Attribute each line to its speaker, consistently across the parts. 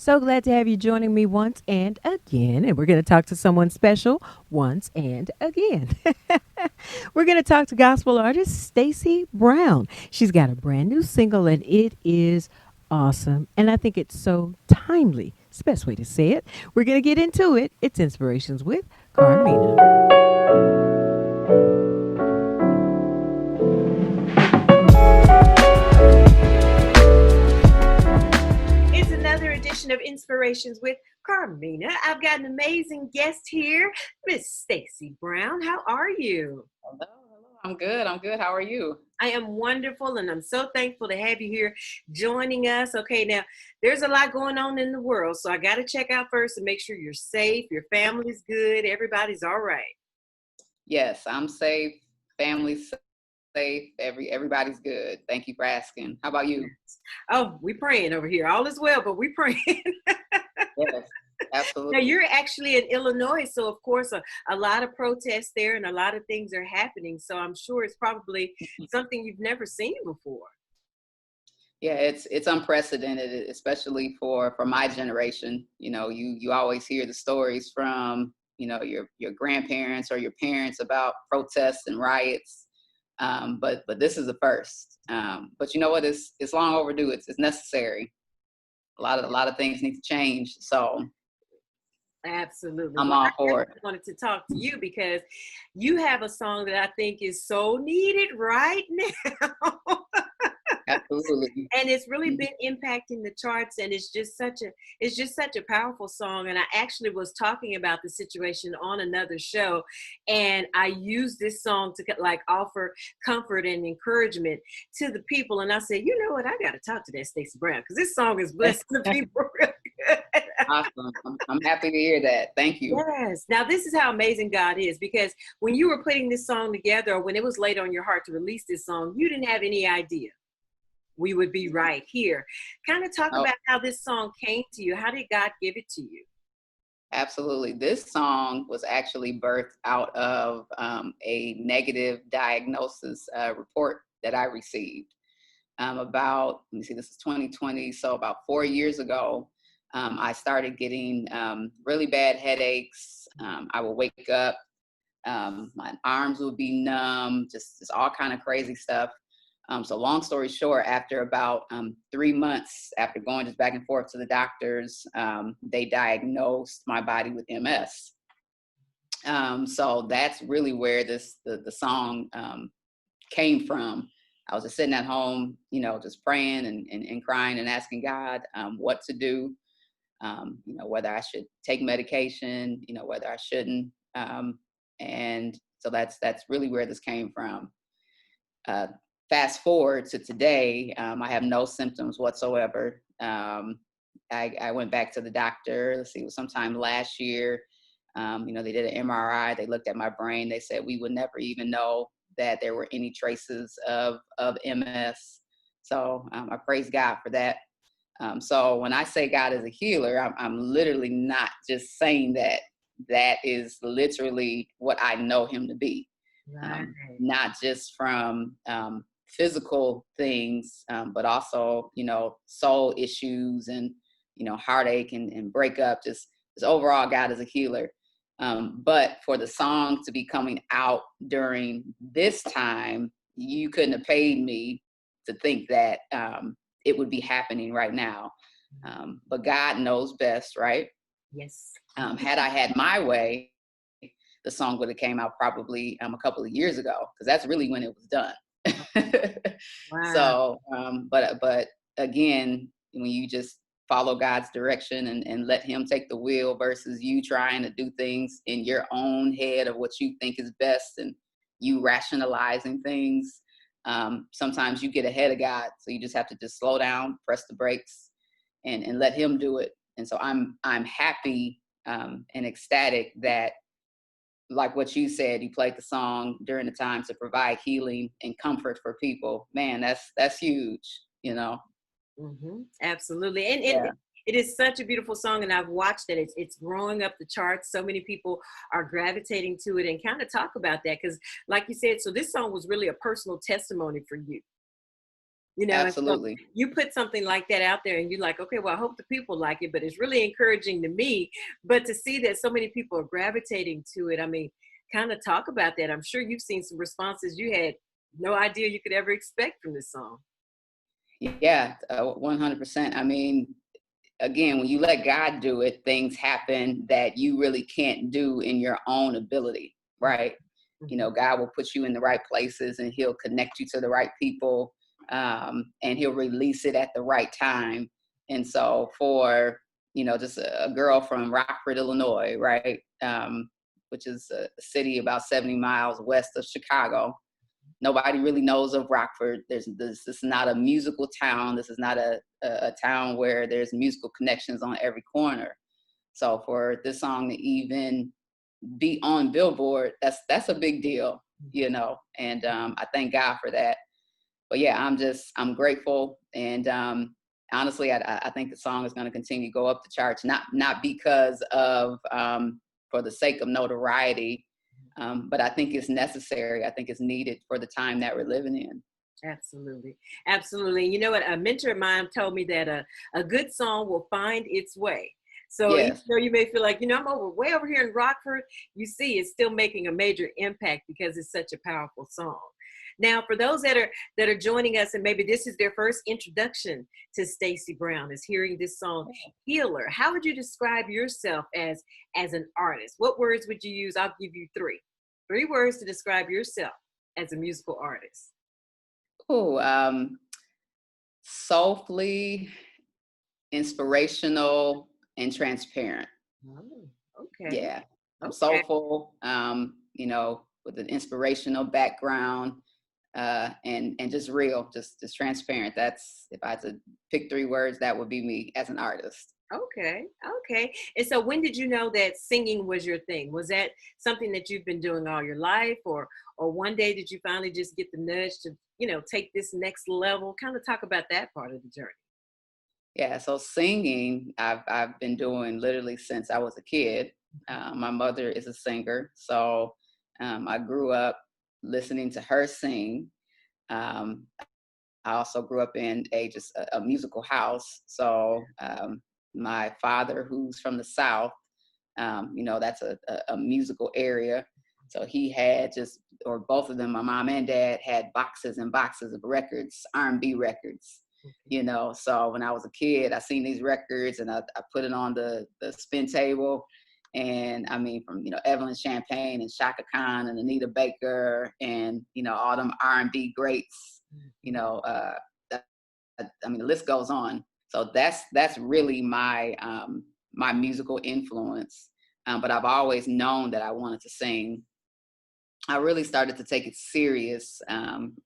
Speaker 1: So glad to have you joining me once and again. And we're going to talk to someone special once and again. We're going to talk to gospel artist Staci Brown. She's got a brand new single and it is awesome. And I think it's so timely. It's the best way to say it. We're going to get into it. It's Inspirations with Carmina. It's another edition of Inspirations with Carmina. I've got an amazing guest here, Miss Staci Brown. How are you?
Speaker 2: Hello, hello. I'm good. I'm good. How are you?
Speaker 1: I am wonderful, and I'm so thankful to have you here joining us. Okay, now there's a lot going on in the world, so I got to check out first and make sure you're safe, your family's good, everybody's all right.
Speaker 2: Yes, I'm safe. Family's safe. Everybody's good. Thank you for asking. How about you?
Speaker 1: Oh, we praying over here. All is well, but we praying.
Speaker 2: Yes,
Speaker 1: Now
Speaker 2: absolutely.
Speaker 1: you're actually in Illinois, so of course a lot of protests there and a lot of things are happening. So I'm sure it's probably something you've never seen before.
Speaker 2: Yeah, it's unprecedented, especially for my generation. You always hear the stories from your grandparents or your parents about protests and riots, but this is the first. But you know what? It's long overdue. It's necessary. A lot of things need to change. So
Speaker 1: Absolutely.
Speaker 2: I'm
Speaker 1: Well, I
Speaker 2: all for it.
Speaker 1: definitely wanted to talk to you because you have a song that I think is so needed right now.
Speaker 2: Absolutely.
Speaker 1: And it's really
Speaker 2: Mhm.
Speaker 1: been impacting the charts, and it's just such a powerful song. And I actually was talking about the situation on another show, and I used this song to like offer comfort and encouragement to the people. And I said, you know what, I got to talk to that Stacey Brown because this song is blessing the people real good.
Speaker 2: Awesome. I'm happy to hear that. Thank you.
Speaker 1: Yes. Now, this is how amazing God is, because when you were putting this song together, or when it was laid on your heart to release this song, you didn't have any idea we would be right here. Kind of talk
Speaker 2: Oh,
Speaker 1: about how this song came to you. How did God give it to you?
Speaker 2: absolutely. This song was actually birthed out of a negative diagnosis report that I received about, let me see, this is 2020. So about 4 years ago, I started getting really bad headaches. I would wake up, my arms would be numb, just all kind of crazy stuff. So long story short, after about 3 months after going just back and forth to the doctors, they diagnosed my body with MS. So that's really where the song came from. I was just sitting at home, just praying and crying and asking God what to do, whether I should take medication, whether I shouldn't. And so that's really where this came from. Uh, Fast forward to today, I have no symptoms whatsoever. I went back to the doctor. Let's see, it was sometime last year. They did an MRI. They looked at my brain. They said we would never even know that there were any traces of MS. So I praise God for that. So when I say God is a healer, I'm literally not just saying that. That is literally what I know Him to be,
Speaker 1: Right.
Speaker 2: not just from physical things, but also, soul issues and, heartache and breakup. Just overall, God is a healer. But for the song to be coming out during this time, you couldn't have paid me to think that it would be happening right now. But God knows best, right?
Speaker 1: Yes.
Speaker 2: Had I had my way, the song would have came out probably a couple of years ago, because that's really when it was done.
Speaker 1: Wow.
Speaker 2: So, but again, when you just follow God's direction and let Him take the wheel versus you trying to do things in your own head of what you think is best and you rationalizing things, sometimes you get ahead of God. So you just have to just slow down, press the brakes, and let Him do it. And so I'm happy and ecstatic that, like what you said, you played the song during the time to provide healing and comfort for people. Man, that's huge.
Speaker 1: Absolutely. And
Speaker 2: Yeah.
Speaker 1: it is such a beautiful song, and I've watched it. It's growing up the charts. So many people are gravitating to it, and kind of talk about that because, like you said, so this song was really a personal testimony for you.
Speaker 3: And so
Speaker 2: Absolutely.
Speaker 3: you put something like that out there and you're like, okay, well, I hope the people like it, but it's really encouraging to me. But to see that so many people are gravitating to it, I mean, kind of talk about that. I'm sure you've seen some responses you had no idea you could ever expect from this song.
Speaker 2: Yeah, 100%. I mean, again, when you let God do it, things happen that you really can't do in your own ability, right?
Speaker 3: Mhm.
Speaker 2: God will put you in the right places and he'll connect you to the right people, and he'll release it at the right time. And so for, just a girl from Rockford, Illinois, right? Which is a city about 70 miles west of Chicago. Nobody really knows of Rockford. This is not a musical town. This is not a town where there's musical connections on every corner. So for this song to even be on Billboard, that's a big deal, and I thank God for that. But yeah, I'm grateful, and honestly, I think the song is going to continue to go up the charts, not because of for the sake of notoriety, but I think it's necessary. I think it's needed for the time that we're living in.
Speaker 3: Absolutely. Absolutely. You know what? A mentor of mine told me that a good song will find its way. So even
Speaker 2: Yes.
Speaker 3: though you may feel like, I'm way over here in Rockford, you see it's still making a major impact because it's such a powerful song. Now, for those that are joining us and maybe this is their first introduction to Staci Brown, is hearing this song Healer. How would you describe yourself as an artist? What words would you use? I'll give you three. Three words to describe yourself as a musical artist.
Speaker 2: Oh, soulfully, inspirational, and transparent.
Speaker 3: Oh, okay.
Speaker 2: Yeah, I'm
Speaker 3: Okay.
Speaker 2: soulful, with an inspirational background, and just real, just transparent. That's, if I had to pick three words, that would be me as an artist.
Speaker 3: Okay. Okay. And so when did you know that singing was your thing? Was that something that you've been doing all your life, or one day did you finally just get the nudge to, take this next level? Kind of talk about that part of the journey.
Speaker 2: Yeah, so singing, I've been doing literally since I was a kid. My mother is a singer, so I grew up listening to her sing. Um, I also grew up in a musical house. So my father, who's from the South, that's a musical area. So he had or both of them, my mom and dad, had boxes and boxes of records, R&B records. So when I was a kid, I seen these records and I put it on the spin table. And I mean, from, Evelyn Champagne and Shaka Khan and Anita Baker and, all them R&B greats, that, I mean, the list goes on. So that's really my musical influence. But I've always known that I wanted to sing. I really started to take it serious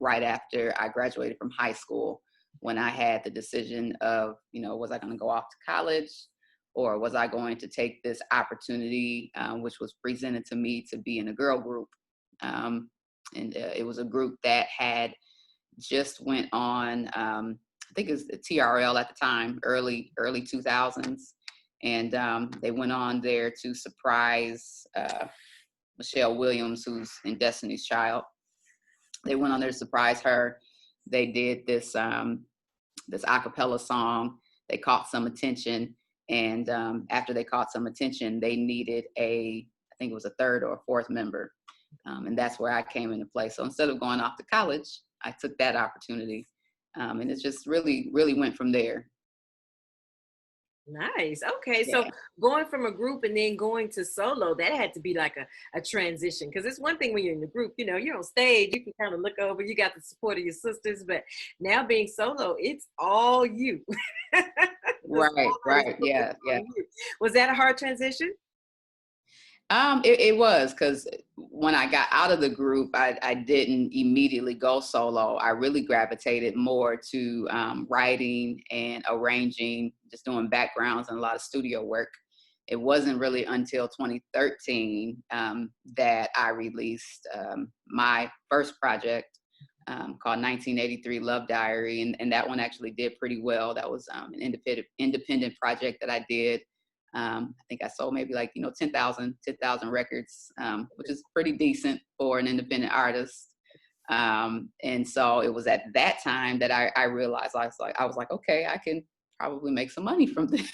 Speaker 2: right after I graduated from high school, when I had the decision of, was I going to go off to college, or was I going to take this opportunity, which was presented to me, to be in a girl group. And it was a group that had just went on, I think it was the TRL at the time, early 2000s. And they went on there to surprise Michelle Williams, who's in Destiny's Child. They went on there to surprise her. They did this a cappella song. They caught some attention, and after they caught some attention, they needed I think it was a third or a fourth member, and that's where I came into play. So instead of going off to college, I took that opportunity, and it just really, really went from there.
Speaker 3: Nice. Okay. So
Speaker 2: Yeah.
Speaker 3: going from a group and then going to solo, that had to be like a transition. Because it's one thing when you're in the group, you're on stage, you can kind of look over, you got the support of your sisters, but now being solo, it's all you. The
Speaker 2: Right,
Speaker 3: spotlight is
Speaker 2: right.
Speaker 3: focused
Speaker 2: Yeah, yeah.
Speaker 3: on you. Was that a hard transition?
Speaker 2: It was, because when I got out of the group, I didn't immediately go solo. I really gravitated more to writing and arranging, just doing backgrounds and a lot of studio work. It wasn't really until 2013 that I released my first project, called 1983 Love Diary, and that one actually did pretty well. That was an independent project that I did. I think I sold maybe like 10,000 records, which is pretty decent for an independent artist. And so it was at that time that I realized, I was like, okay, I can probably make some money from this.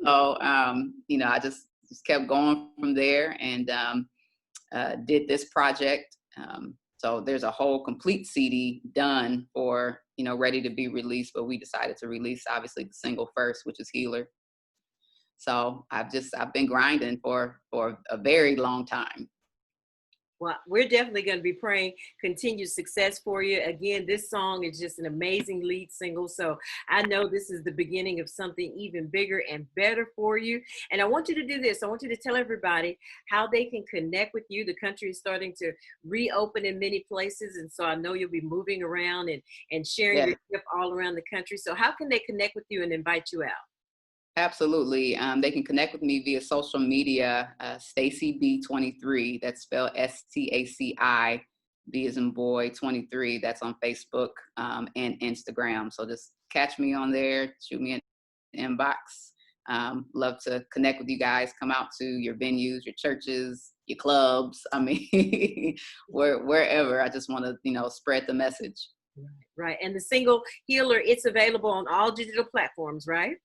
Speaker 2: So, I just kept going from there, and did this project. So there's a whole complete CD done for, ready to be released, but we decided to release obviously the single first, which is Healer. So I've been grinding for a very long time.
Speaker 3: Well, we're definitely going to be praying continued success for you. Again, this song is just an amazing lead single. So I know this is the beginning of something even bigger and better for you. And I want you to do this. I want you to tell everybody how they can connect with you. The country is starting to reopen in many places. And so I know you'll be moving around and sharing
Speaker 2: Yeah.
Speaker 3: your gift all around the country. So how can they connect with you and invite you out?
Speaker 2: Absolutely. They can connect with me via social media, Staci B23. That's spelled STACI, B as in boy, 23. That's on Facebook and Instagram. So just catch me on there, shoot me an inbox. Love to connect with you guys. Come out to your venues, your churches, your clubs. I mean, wherever. I just want to, spread the message.
Speaker 3: Right. And the single Healer, it's available on all digital platforms, right?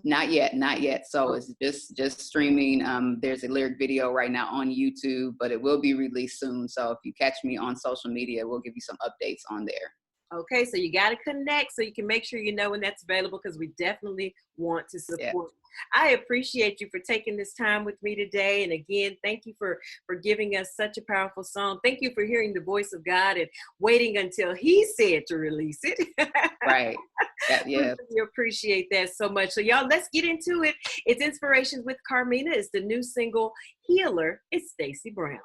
Speaker 2: Not yet. So it's just streaming. There's a lyric video right now on YouTube, but it will be released soon. So if you catch me on social media, we'll give you some updates on there.
Speaker 3: Okay, so you got to connect so you can make sure you know when that's available, because we definitely want to support. Yeah. I appreciate you for taking this time with me today. And again, thank you for giving us such a powerful song. Thank you for hearing the voice of God and waiting until he said to release it.
Speaker 2: Right. Yeah.
Speaker 3: We appreciate that so much. So y'all, let's get into it. It's Inspirations with Carmina. It's the new single Healer. It's Staci Brown.